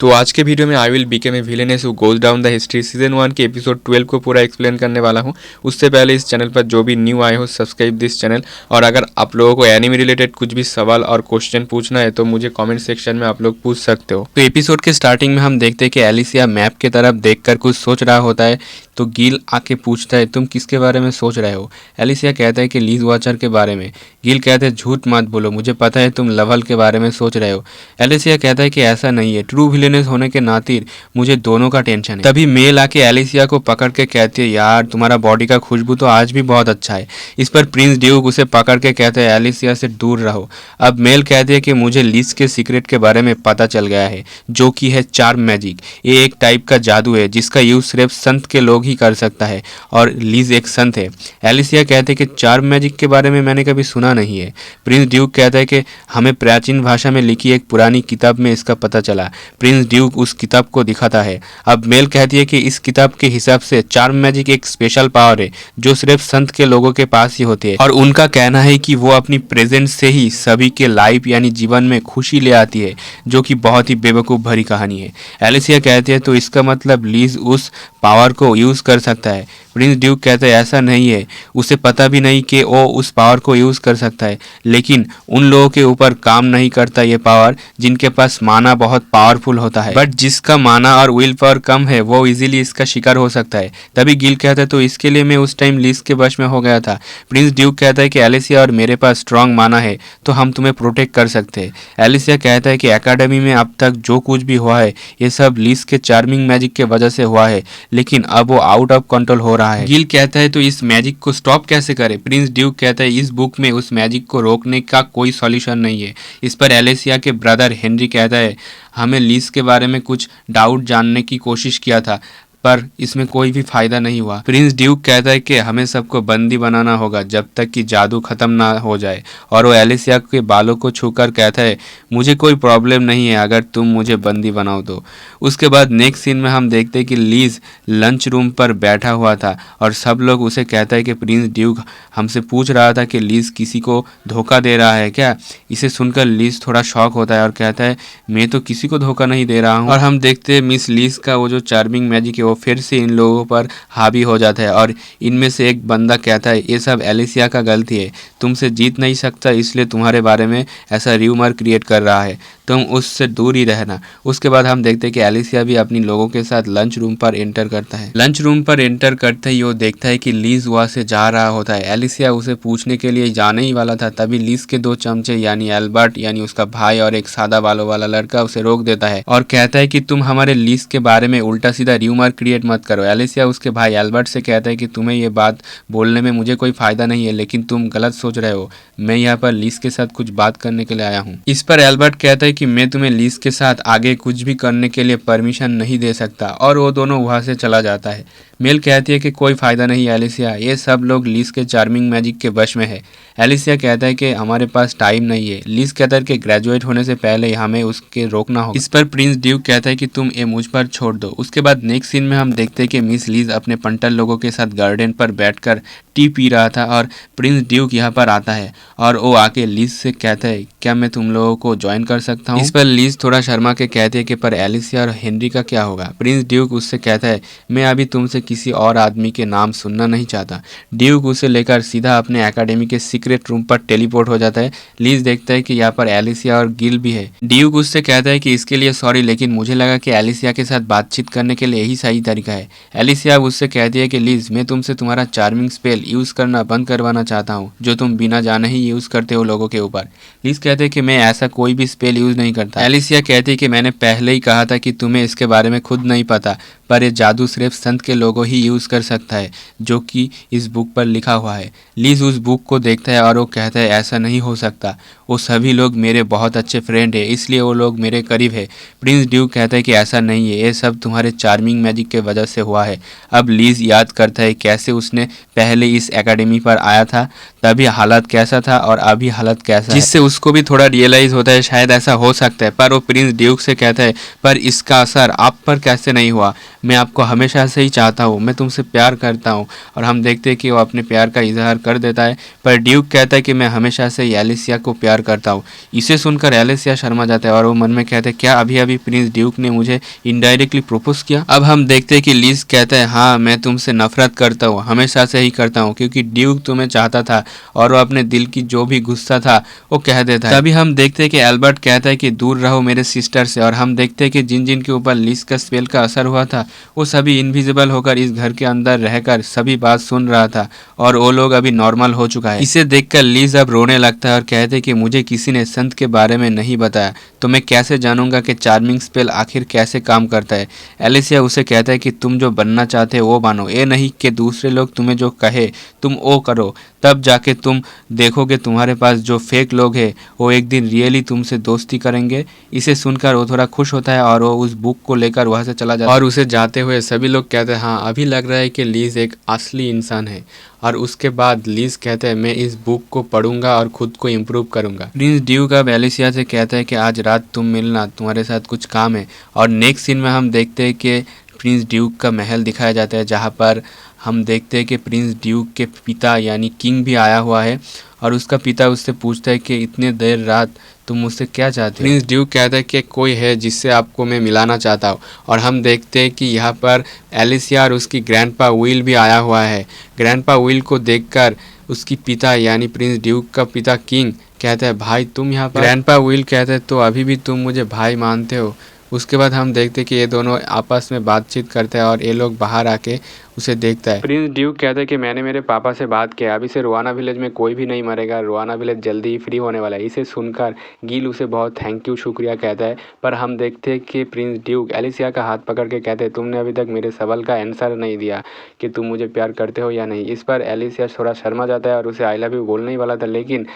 तो आज के वीडियो में I will become a villainess who goes down the history season 1 के एपिसोड 12 को पूरा एक्सप्लेन करने वाला हूं। उससे पहले इस चैनल पर जो भी न्यू आए हो सब्सक्राइब दिस चैनल। और अगर आप लोगों को एनिमे रिलेटेड कुछ भी सवाल और क्वेश्चन पूछना है तो मुझे कमेंट सेक्शन में आप लोग पूछ सकते हो। तो एपिसोड के स्टार्टिंग में हम देखते हैं कि एलिसिया मैप की तरफ देखकर कुछ सोच रहा होता है तो गिल आके पूछता है तुम किसके बारे में सोच रहे हो। एलिसिया कहता है कि लीज वॉचर के बारे में। गिल कहते हैं झूठ मत बोलो, मुझे पता है तुम लवल के बारे में सोच रहे हो। एलिसिया कहता है कि ऐसा नहीं है, ट्रू विलेनेस होने के नाते मुझे दोनों का टेंशन है। तभी मेल आके एलिसिया को पकड़ के कहती है यार तुम्हारा बॉडी का खुशबू तो आज भी बहुत अच्छा है। इस पर प्रिंस ड्यूक उसे पकड़ के कहते हैं एलिसिया से दूर रहो। अब मेल कहती है कि मुझे लीज के सीक्रेट के बारे में पता चल गया है जो कि है चार्म मैजिक। ये एक टाइप का जादू है जिसका यूज सिर्फ संत के लोग ही कर सकता है और लीज एक संत है। एलिसिया कहते हैं कि चार्म मैजिक के बारे में मैंने कभी सुना नहीं है। प्रिंस ड्यूक कहता है कि हमें प्राचीन भाषा में लिखी एक पुरानी किताब में इसका पता चला। प्रिंस ड्यूक उस किताब को दिखाता है। अब मेल कहती है कि इस किताब के हिसाब से चार्म मैजिक एक स्पेशल पावर है जो सिर्फ संत के लोगों के पास ही होती है और उनका कहना है कि वो अपनी प्रेजेंस से ही सभी के लाइफ यानी जीवन में खुशी ले आती है, जो कि बहुत ही बेवकूफ़ भरी कहानी है। एलिसिया कहती है तो इसका मतलब लीज उस पावर को यूज़ कर सकता है। प्रिंस ड्यूक कहता है ऐसा नहीं है, उसे पता भी नहीं कि वो उस पावर को यूज़ कर सकता है, लेकिन उन लोगों के ऊपर काम नहीं करता ये पावर जिनके पास माना बहुत पावरफुल होता है, बट जिसका माना और विल पावर कम है वो इजीली इसका शिकार हो सकता है। तभी गिल कहता है तो इसके लिए मैं उस टाइम लीज के वश में हो गया था। प्रिंस ड्यूक कहता है कि एलिसिया और मेरे पास स्ट्रांग माना है तो हम तुम्हें प्रोटेक्ट कर सकते हैं। एलिसिया कहता है कि एकेडमी में अब तक जो कुछ भी हुआ है ये सब लीज के चार्मिंग मैजिक के वजह से हुआ है, लेकिन अब वो आउट ऑफ कंट्रोल हो रहा है। गिल कहता है तो इस मैजिक को स्टॉप कैसे करें। प्रिंस ड्यूक कहता है इस बुक में उस मैजिक को रोकने का कोई सॉल्यूशन नहीं है। इस पर एलिसिया के ब्रदर हेनरी कहता है हमें लीज के बारे में कुछ डाउट जानने की कोशिश किया था पर इसमें कोई भी फायदा नहीं हुआ। प्रिंस ड्यूक कहता है कि हमें सबको बंदी बनाना होगा जब तक कि जादू खत्म ना हो जाए और वो एलिसिया के बालों को छूकर कहता है मुझे कोई प्रॉब्लम नहीं है अगर तुम मुझे बंदी बनाओ तो। उसके बाद नेक्स्ट सीन में हम देखते हैं कि लीज लंच रूम पर बैठा हुआ था और सब लोग उसे कहता है कि प्रिंस ड्यूक हमसे पूछ रहा था कि लीज किसी को धोखा दे रहा है क्या। इसे सुनकर लीज थोड़ा शॉक होता है और कहता है मैं तो किसी को धोखा नहीं दे रहा हूँ। और हम देखते हैं मिस लीज का वो जो चार्मिंग मैजिक है वो फिर से इन लोगों पर हावी हो जाता है और इनमें से एक बंदा कहता है ये सब एलिसिया का गलती है, तुमसे जीत नहीं सकता इसलिए तुम्हारे बारे में ऐसा र्यूमर क्रिएट कर रहा है, तुम उससे दूर ही रहना। उसके बाद हम देखते हैं कि एलिसिया भी अपनी लोगों के साथ लंच रूम पर एंटर करता है। लंच रूम पर एंटर करते ही वो देखता है कि लीज वहाँ से जा रहा होता है। एलिसिया उसे पूछने के लिए जाने ही वाला था तभी लीज के दो चमचे यानी एल्बर्ट यानी उसका भाई और एक सादा बालों वाला लड़का उसे रोक देता है और कहता है कि तुम हमारे लीज के बारे में उल्टा सीधा र्यूमर क्रिएट मत करो। एलिसिया उसके भाई एल्बर्ट से कहता है कि तुम्हें ये बात बोलने में मुझे कोई फायदा नहीं है, लेकिन तुम गलत सोच रहे हो, मैं यहाँ पर लीज के साथ कुछ बात करने के लिए आया हूँ। इस पर एल्बर्ट कहता है कि मैं तुम्हें लीज के साथ आगे कुछ भी करने के लिए परमिशन नहीं दे सकता और वो दोनों वहाँ से चला जाता है। मेल कहती है कि कोई फ़ायदा नहीं एलिसिया, ये सब लोग लीज के चार्मिंग मैजिक के वश में है। एलिसिया कहता है कि हमारे पास टाइम नहीं है। लीज कहता है कि ग्रेजुएट होने से पहले हमें उसके रोकना होगा। इस पर प्रिंस ड्यूक कहता है कि तुम ये मुझ पर छोड़ दो। उसके बाद नेक्स्ट सीन में हम देखते हैं कि मिस लीज अपने पंटल लोगों के साथ गार्डन पर बैठकर टी पी रहा था और प्रिंस ड्यूक यहाँ पर आता है और वो आके लीज से कहता है क्या मैं तुम लोगों को ज्वाइन कर सकता हूँ। इस पर लीज थोड़ा शर्मा के कहती है कि पर एलिसिया और हेनरी का क्या होगा। प्रिंस ड्यूक उससे कहता है मैं अभी तुमसे किसी और आदमी के नाम सुनना नहीं चाहता। ड्यूक उसे लेकर सीधा अपने एकेडमी के सीक्रेट रूम पर टेलीपोर्ट हो जाता है। लीज देखता है कि यहाँ पर एलिसिया और गिल भी है। ड्यूक उससे कहता है कि इसके लिए सॉरी, लेकिन मुझे लगा कि एलिसिया के साथ बातचीत करने के लिए यही सही तरीका है। एलिसिया उससे कहती है कि लीज मैं तुमसे तुम्हारा चार्मिंग स्पेल यूज़ करना बंद करवाना चाहता हूँ जो तुम बिना जाने ही यूज़ करते हो लोगों के ऊपर। लीज कहते हैं कि मैं ऐसा कोई भी स्पेल यूज़ नहीं करता। एलिसिया कहती है कि मैंने पहले ही कहा था कि तुम्हें इसके बारे में खुद नहीं पता, पर यह जादू सिर्फ संत के लोगों ही यूज़ कर सकता है जो कि इस बुक पर लिखा हुआ है। लीज उस बुक को देखता है और वो कहता है ऐसा नहीं हो सकता, वो सभी लोग मेरे बहुत अच्छे फ्रेंड है इसलिए वो लोग मेरे करीब है। प्रिंस ड्यूक कहता है कि ऐसा नहीं है, ये सब तुम्हारे चार्मिंग मैजिक के वजह से हुआ है। अब लीज याद करता है कैसे उसने पहले इस एकेडमी पर आया था तभी हालत कैसा था और अभी हालत कैसा है, जिससे उसको भी थोड़ा रियलाइज होता है शायद ऐसा हो सकता है। पर वो प्रिंस ड्यूक से कहता है पर इसका असर आप पर कैसे नहीं हुआ, मैं आपको हमेशा से ही चाहता हूँ, मैं तुमसे प्यार करता हूँ। और हम देखते हैं कि वो अपने प्यार का इजहार कर देता है, पर ड्यूक कहता है कि मैं हमेशा से एलिसिया को प्यार करता हूँ। इसे सुनकर एलिसिया शर्मा जाता है और वो मन में कहते हैं क्या अभी अभी प्रिंस ड्यूक ने मुझे इनडायरेक्टली प्रपोज किया। अब हम देखते हैं कि लिज कहता है हाँ मैं तुमसे नफरत करता हूँ, हमेशा से ही करता हूँ, क्योंकि ड्यूक तुम्हें चाहता था और वो अपने दिल की जो भी गुस्सा था वो कह देता है। तभी हम देखते हैं कि एल्बर्ट कहता है कि दूर रहो मेरे सिस्टर से, और हम देखते हैं कि जिन जिन के ऊपर लिज का स्पेल का असर हुआ था वो सभी इनविजिबल होकर इस घर के अंदर रहकर सभी बात सुन रहा था और वो लोग अभी नॉर्मल हो चुका है। इसे देखकर लिज अब रोने लगता है और कहते हैं कि मुझे किसी ने संत के बारे में नहीं बताया तो मैं कैसे जानूंगा कि चार्मिंग स्पेल आखिर कैसे काम करता है। एलिसिया उसे कहता है कि तुम जो बनना चाहते हो वो बनो, ये नहीं कि दूसरे लोग तुम्हें जो कहे तुम वो करो, तब जाके तुम देखोगे तुम्हारे पास जो फेक लोग हैं वो एक दिन रियली तुमसे दोस्ती करेंगे। इसे सुनकर वो थोड़ा खुश होता है और वो उस बुक को लेकर वहाँ से चला जाता है और उसे जाते हुए सभी लोग कहते हैं हाँ अभी लग रहा है कि लीज एक असली इंसान है। और उसके बाद लीज कहते हैं मैं इस बुक को पढ़ूंगा और खुद को इम्प्रूव करूंगा। प्रिंस ड्यूक अब एलिसिया से कहता है कि आज रात तुम मिलना, तुम्हारे साथ कुछ काम है। और नेक्स्ट सीन में हम देखते हैं कि प्रिंस ड्यूक का महल दिखाया जाता है, जहाँ पर हम देखते हैं कि प्रिंस ड्यूक के पिता यानी किंग भी आया हुआ है और उसका पिता उससे पूछता है कि इतने देर रात तुम मुझसे क्या चाहते हो। प्रिंस ड्यूक कहता है कि कोई है जिससे आपको मैं मिलाना चाहता हूँ। और हम देखते हैं कि यहाँ पर एलिसिया और उसकी ग्रैंडपा विल भी आया हुआ है। ग्रैंडपा विल को देखकर उसकी पिता यानी प्रिंस ड्यूक का पिता किंग कहता है भाई तुम यहाँ पर। ग्रैंडपा विल कहते हैं तो अभी भी तुम मुझे भाई मानते हो। उसके बाद हम देखते हैं कि ये दोनों आपस में बातचीत करते हैं और ये लोग बाहर आके उसे देखता है। प्रिंस ड्यूक कहता है कि मैंने मेरे पापा से बात किया, अभी से रोआना विलेज में कोई भी नहीं मरेगा, रोआना विलेज जल्दी ही फ्री होने वाला है। इसे सुनकर गिल उसे बहुत थैंक यू शुक्रिया कहता है। पर हम देखते हैं कि प्रिंस ड्यूक एलिसिया का हाथ पकड़ के कहते हैं तुमने अभी तक मेरे सवाल का आंसर नहीं दिया कि तुम मुझे प्यार करते हो या नहीं। इस पर एलिसिया थोड़ा शर्मा जाता है और उसे आई लव यू बोलने ही वाला था, लेकिन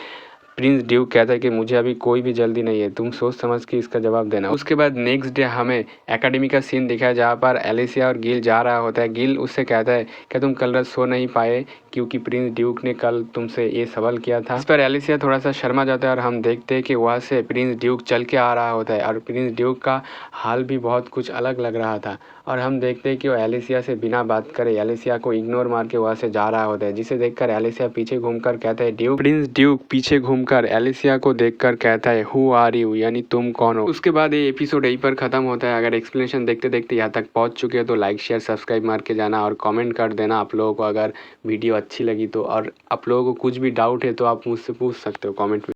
प्रिंस ड्यूक कहता है कि मुझे अभी कोई भी जल्दी नहीं है, तुम सोच समझ के इसका जवाब देना। उसके बाद नेक्स्ट डे हमें एकेडमी का सीन दिखाया जहाँ पर एलिसिया और गिल जा रहा होता है। गिल उससे कहता है क्या तुम कल रात सो नहीं पाए क्योंकि प्रिंस ड्यूक ने कल तुमसे ये सवाल किया था। इस पर एलिसिया थोड़ा सा शर्मा जाता है और हम देखते हैं कि वहाँ से प्रिंस ड्यूक चल के आ रहा होता है और प्रिंस ड्यूक का हाल भी बहुत कुछ अलग लग रहा था। और हम देखते हैं कि वो एलिसिया से बिना बात करे एलिसिया को इग्नोर मार के वहाँ से जा रहा होता है, जिसे देखकर एलिसिया पीछे घूमकर कहता है ड्यूक। प्रिंस ड्यूक पीछे घूमकर एलिसिया को देखकर कहता है हु आर यू, यानी तुम कौन हो। उसके बाद ये एपिसोड यहीं पर खत्म होता है। अगर एक्सप्लेनेशन देखते देखते यहाँ तक पहुँच चुके हो तो लाइक शेयर सब्सक्राइब मार के जाना और कमेंट कर देना आप लोगों को अगर वीडियो अच्छी लगी तो। और आप लोगों को कुछ भी डाउट है तो आप मुझसे पूछ सकते हो कमेंट में।